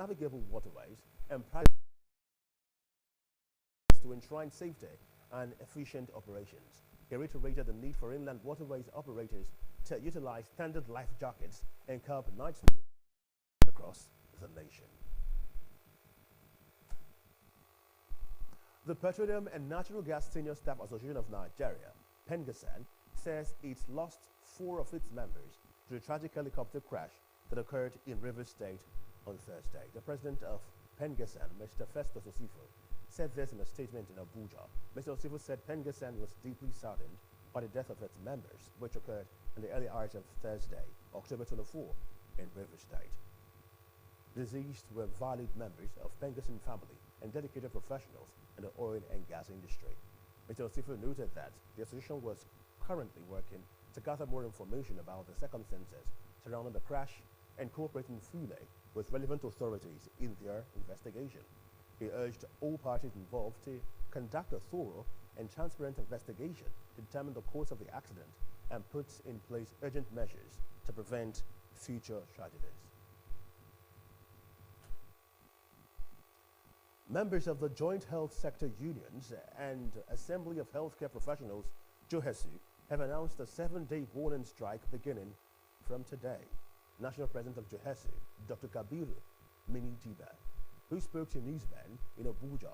navigable waterways and to enshrine safety and efficient operations. He reiterated the need for inland waterways operators to utilize standard life jackets and curb night across the nation. The Petroleum and Natural Gas Senior Staff Association of Nigeria, PENGASAN, says it's lost 4 of its members to the tragic helicopter crash that occurred in Rivers State on Thursday. The president of PENGASAN, Mr. Festus Osifo, said this in a statement in Abuja. Mr. Osifo said PENGASAN was deeply saddened by the death of its members, which occurred in the early hours of Thursday, October 24, in Rivers State. Deceased were valued members of PENGASAN family and dedicated professionals in the oil and gas industry. Mr. Osifo noted that the association was currently working to gather more information about the circumstances surrounding the crash and cooperating fully with relevant authorities in their investigation. He urged all parties involved to conduct a thorough and transparent investigation to determine the cause of the accident and put in place urgent measures to prevent future tragedies. Members of the Joint Health Sector Unions and Assembly of Healthcare Professionals, JOHESU, have announced a 7-day warning strike beginning from today. National President of JOHESU, Dr. Kabiru Minitiba, who spoke to newsmen in Abuja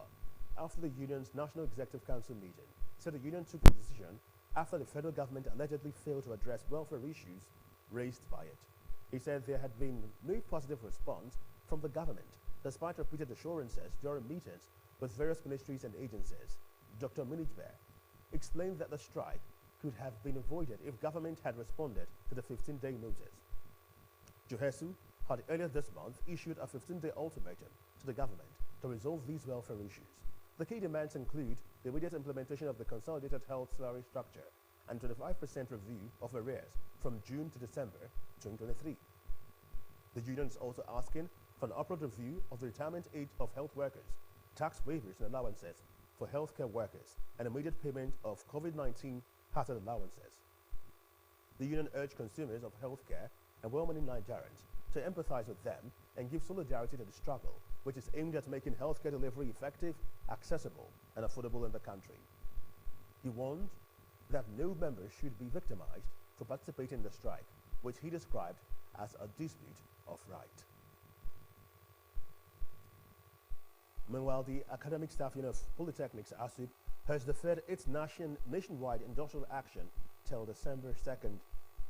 after the union's National Executive Council meeting, said the union took the decision after the federal government allegedly failed to address welfare issues raised by it. He said there had been no positive response from the government, despite repeated assurances during meetings with various ministries and agencies. Dr. Minitiba explained that the strike could have been avoided if government had responded to the 15-day notice. JOHESU had earlier this month issued a 15-day ultimatum to the government to resolve these welfare issues. The key demands include the immediate implementation of the consolidated health salary structure and 25% review of arrears from June to December 2023. The union is also asking for an upward review of the retirement age of health workers, tax waivers and allowances for healthcare workers, and immediate payment of COVID-19 hazard allowances. The union urged consumers of healthcare and well-meaning Nigerians to empathize with them and give solidarity to the struggle, which is aimed at making healthcare delivery effective, accessible, and affordable in the country. He warned that no member should be victimized for participating in the strike, which he described as a dispute of right. Meanwhile, the Academic Staff Union of Polytechnics, ASUP, has deferred its nationwide industrial action till December 2nd,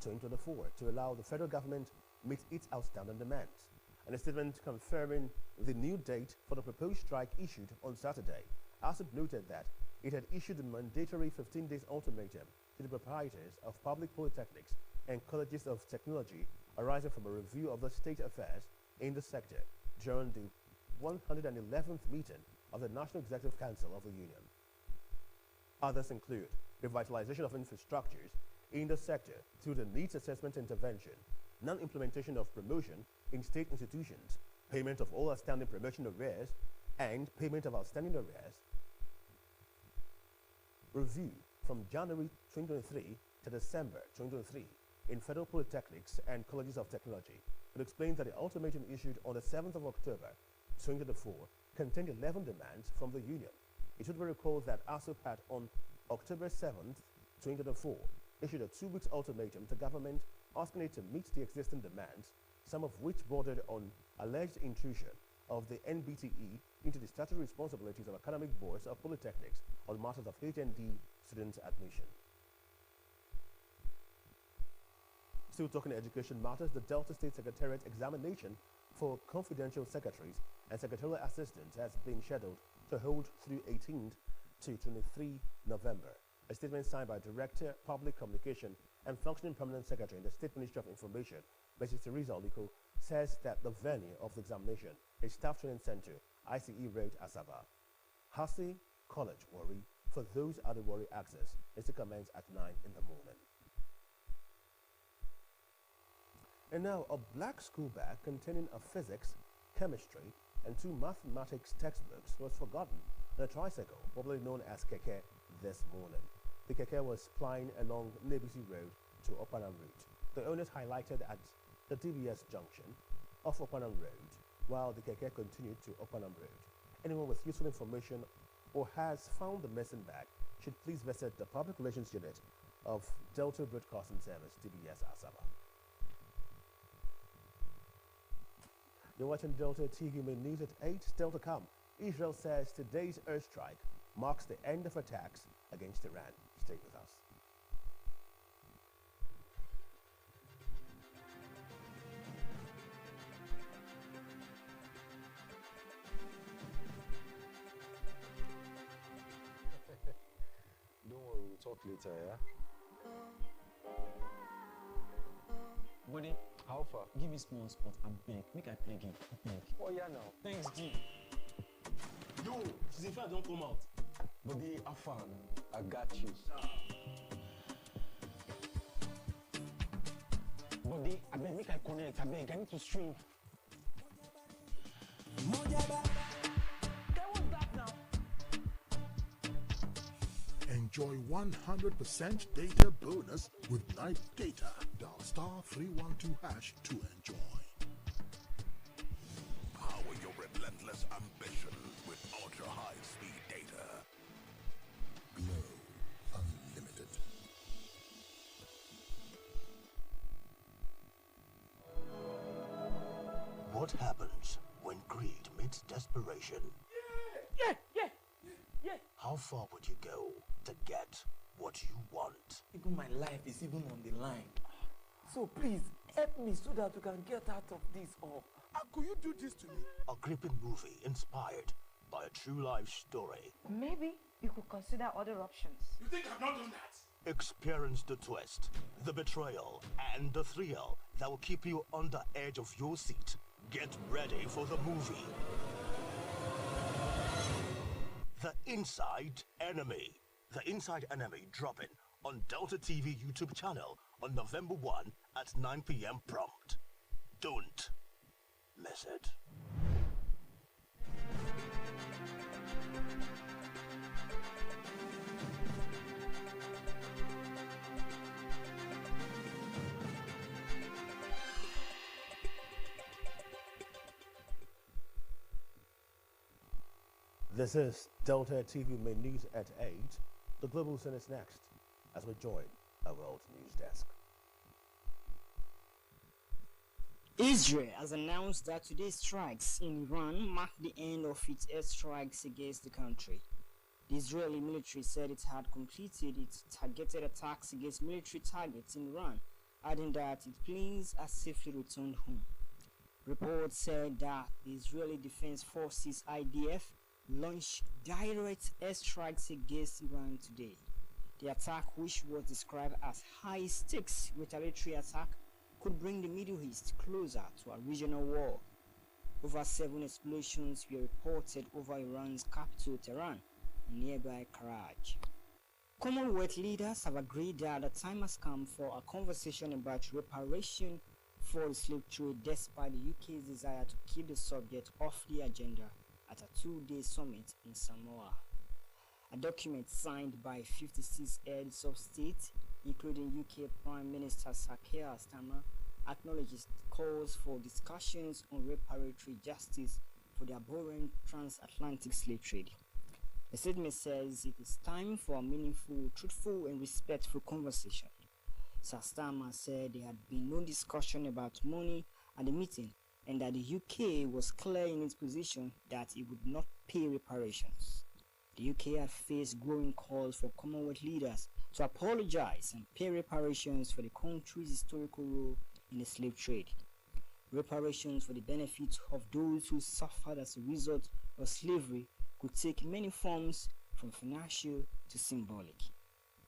2024 to allow the federal government meet its outstanding demands. In a statement confirming the new date for the proposed strike issued on Saturday, ASUP noted that it had issued a mandatory 15-day ultimatum to the proprietors of public polytechnics and colleges of technology arising from a review of the state affairs in the sector during the 111th meeting of the National Executive Council of the Union. Others include revitalization of infrastructures in the sector through the needs assessment intervention, non-implementation of promotion in state institutions, payment of all outstanding promotion arrears, and payment of outstanding arrears. Review from January 2023 to December 2023 in federal polytechnics and colleges of technology. It explains that the ultimatum issued on the 7th of October 2024 contained 11 demands from the union. It should be recalled that ASUP had on October 7th, 2024, issued a 2-week ultimatum to government asking it to meet the existing demands, some of which bordered on alleged intrusion of the NBTE into the statutory responsibilities of academic boards of polytechnics on matters of HND student admission. Still talking education matters, the Delta State Secretariat examination for confidential secretaries and secretarial assistants has been scheduled to hold through 18th to 23 November. A statement signed by Director, Public Communication and Functioning Permanent Secretary in the State Ministry of Information, Mrs. Teresa Oliko, says that the venue of the examination is Staff Training Center, ICE Road, Asaba. Hasi College Warri, for those at the Warri access, is to commence at 9 in the morning. And now, a black school bag containing a physics, chemistry, and 2 mathematics textbooks was forgotten on a tricycle, popularly known as Keke, this morning. The Keke was plying along Nebisi Road to Opanam Route. The owners highlighted at the DBS junction of Opanam Road while the keke continued to Opanam Road. Anyone with useful information or has found the missing bag should please visit the Public Relations Unit of Delta Broadcasting Service, DBS Asaba. You're watching Delta TV Main News at 8. Delta Com. Israel says today's airstrike marks the end of attacks against Iran. Stay with us. Don't worry, we'll talk later, yeah? Buddy, How far? give me small spot and beg. Make I play game. Beg. Oh, yeah, now. Thanks, G. Yo, she's in fact don't come out. But the Afan, I got you. Buddy, I beg, make I connect. I beg, I need to stream. Enjoy 100% data bonus with night data. Dial star 312 hash to enjoy. Power your relentless ambition with ultra-high speed data. Glow Unlimited. What happens when greed meets desperation? How far would you go to get what you want? Even my life is even on the line. So please help me so that we can get out of this. Or how could you do this to me? A gripping movie inspired by a true life story. Maybe you could consider other options. You think I've not done that? Experience the twist, the betrayal, and the thrill that will keep you on the edge of your seat. Get ready for the movie. The Inside Enemy. The Inside Enemy dropping on Delta TV YouTube channel on November 1 at 9 p.m. prompt. Don't miss it. This is Delta TV Main News at 8. The Global Scene is next as we join our World News Desk. Israel has announced that today's strikes in Iran mark the end of its airstrikes against the country. The Israeli military said it had completed its targeted attacks against military targets in Iran, adding that its planes are safely returned home. Reports said that the Israeli Defense Forces IDF launched direct airstrikes against Iran today. The attack, which was described as high-stakes retaliatory attack, could bring the Middle East closer to a regional war. Over 7 explosions were reported over Iran's capital Tehran and nearby Karaj. Commonwealth leaders have agreed that the time has come for a conversation about reparation for the slave trade, despite the UK's desire to keep the subject off the agenda at a 2-day summit in Samoa. A document signed by 56 heads of state, including UK Prime Minister Sir Keir Starmer, acknowledges calls for discussions on reparatory justice for the abhorrent transatlantic slave trade. The statement says it is time for a meaningful, truthful, and respectful conversation. Sir Starmer said there had been no discussion about money at the meeting, and that the UK was clear in its position that it would not pay reparations. The UK had faced growing calls for Commonwealth leaders to apologize and pay reparations for the country's historical role in the slave trade. Reparations for the benefit of those who suffered as a result of slavery could take many forms, from financial to symbolic.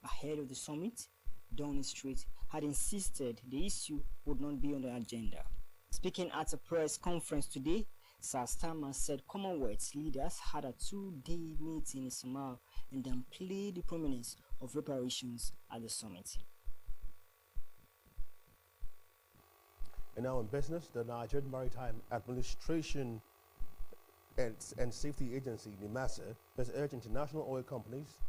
Ahead of the summit, Downing Street had insisted the issue would not be on the agenda. Speaking at a press conference today, Sir Starmer said Commonwealth leaders had a 2-day meeting in Samoa and downplayed the prominence of reparations at the summit. And now in business, the Nigerian Maritime Administration and Safety Agency, NIMASA, has urged international oil companies,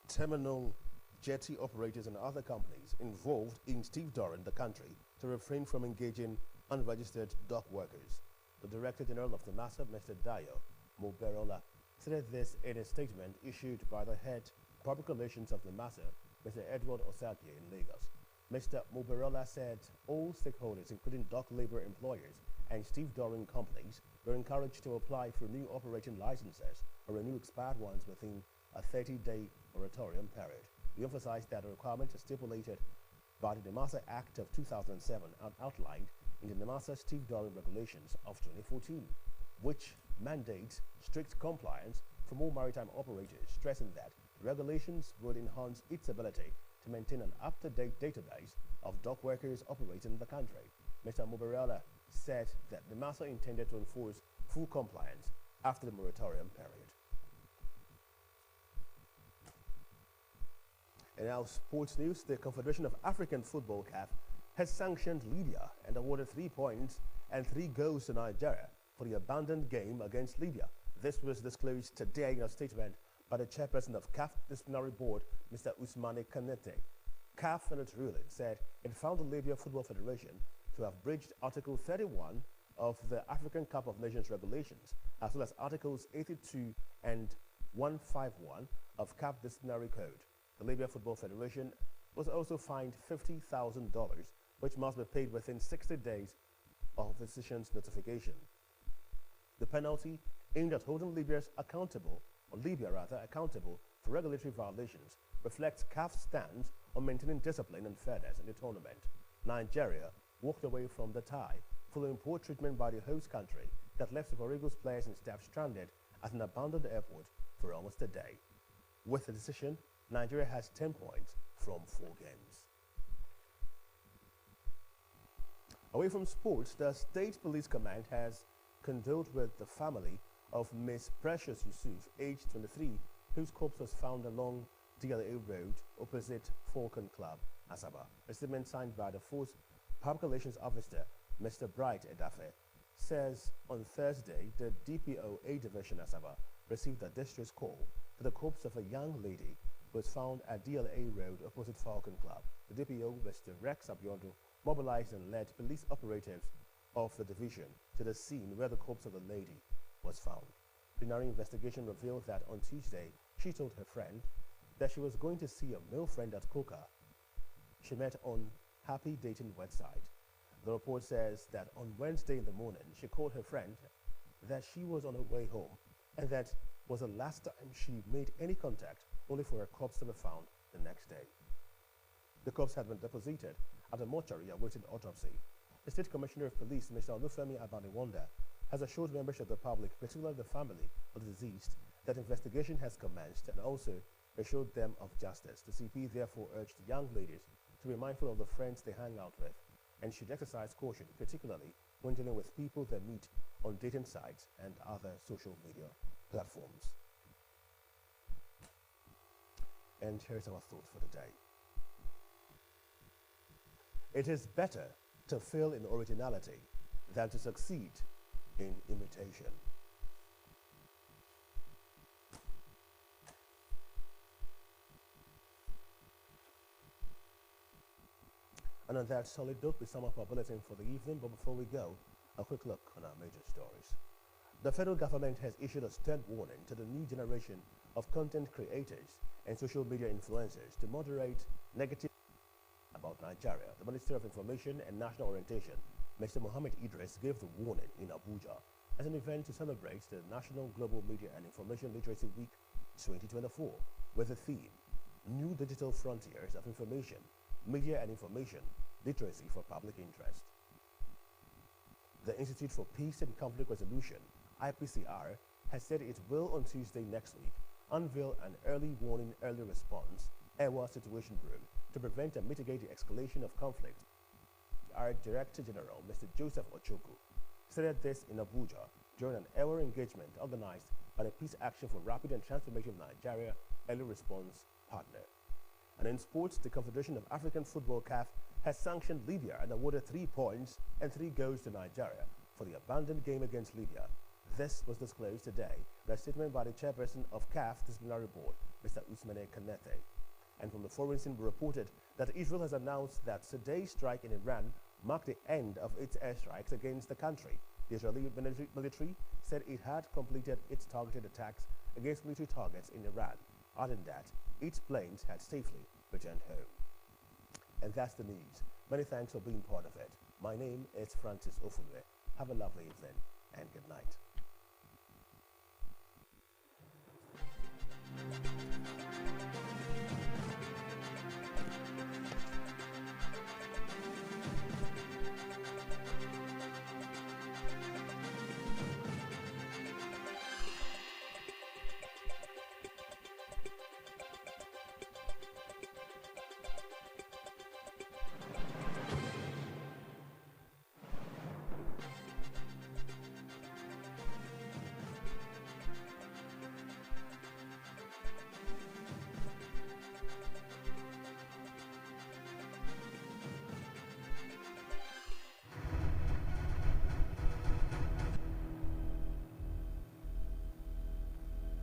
terminal jetty operators and other companies involved in stevedoring the country to refrain from engaging unregistered dock workers. The Director General of NIMASA, Mr. Dayo Muberola, said this in a statement issued by the head public relations of NIMASA, Mr. Edward Osage in Lagos. Mr. Muberola said all stakeholders, including dock labor employers and stevedoring companies, were encouraged to apply for new operating licenses or renew expired ones within a 30-day moratorium period. He emphasized that the requirement is stipulated by the NIMASA Act of 2007 and outlined in the NIMASA stevedoring regulations of 2014, which mandates strict compliance from all maritime operators, stressing that regulations would enhance its ability to maintain an up-to-date database of dock workers operating in the country. Mr. Muberala said that NIMASA intended to enforce full compliance after the moratorium period. In our sports news, the Confederation of African Football (CAF) has sanctioned Libya and awarded 3 points and 3 goals to Nigeria for the abandoned game against Libya. This was disclosed today in a statement by the chairperson of CAF Disciplinary Board, Mr. Ousmane Kanete. CAF in its ruling said it found the Libya Football Federation to have breached Article 31 of the African Cup of Nations regulations, as well as Articles 82 and 151 of CAF Disciplinary Code. The Libya Football Federation was also fined $50,000, which must be paid within 60 days of the decision's notification. The penalty, aimed at holding Libya accountable for regulatory violations, reflects CAF's stance on maintaining discipline and fairness in the tournament. Nigeria walked away from the tie following poor treatment by the host country that left Super Eagles players and staff stranded at an abandoned airport for almost a day. With the decision, Nigeria has 10 points from 4 games. Away from sports, the State Police Command has condoled with the family of Miss Precious Yusuf, aged 23, whose corpse was found along DLA Road opposite Falcon Club, Asaba. A statement signed by the Force Public Relations Officer, Mr. Bright Edafe, says on Thursday the DPO A Division Asaba received a distress call for the corpse of a young lady who was found at DLA Road opposite Falcon Club. The DPO, Mr. Rex Abiondo, mobilized and led police operatives of the division to the scene where the corpse of the lady was found. Preliminary investigation revealed that on Tuesday, she told her friend that she was going to see a male friend at Coca she met on Happy Dating website. The report says that on Wednesday in the morning, she called her friend that she was on her way home, and that was the last time she made any contact, only for her corpse to be found the next day. The corpse had been deposited at a mortuary awaiting autopsy. The State Commissioner of Police, Mr. Olufemi Abaniwanda, has assured members of the public, particularly the family of the deceased, that investigation has commenced and also assured them of justice. The CP therefore urged young ladies to be mindful of the friends they hang out with and should exercise caution, particularly when dealing with people they meet on dating sites and other social media platforms. And here's our thought for the day. It is better to fail in originality than to succeed in imitation. And on that solid note, we sum up our bulletin for the evening. But before we go, a quick look on our major stories. The federal government has issued a stern warning to the new generation of content creators and social media influencers to moderate negative about Nigeria. The Minister of Information and National Orientation, Mr. Mohammed Idris, gave the warning in Abuja as an event to celebrate the National Global Media and Information Literacy Week 2024 with the theme, New Digital Frontiers of Information, Media and Information Literacy for Public Interest. The Institute for Peace and Conflict Resolution, IPCR, has said it will on Tuesday next week unveil an early warning, early response EWA situation room to prevent and mitigate the escalation of conflict. Our Director General, Mr. Joseph Ochoku, said this in Abuja during an EWA engagement organized by the Peace Action for Rapid and Transformative Nigeria Early Response Partner. And in sports, the Confederation of African Football (CAF) has sanctioned Libya and awarded 3 points and 3 goals to Nigeria for the abandoned game against Libya. This was disclosed today in a statement by the chairperson of CAF Disciplinary Board, Mr. Ousmane Kanete. And from the foreign scene, we reported that Israel has announced that today's strike in Iran marked the end of its airstrikes against the country. The Israeli military said it had completed its targeted attacks against military targets in Iran. Other than that, its planes had safely returned home. And that's the news. Many thanks for being part of it. My name is Francis Ofulwe. Have a lovely evening and good night.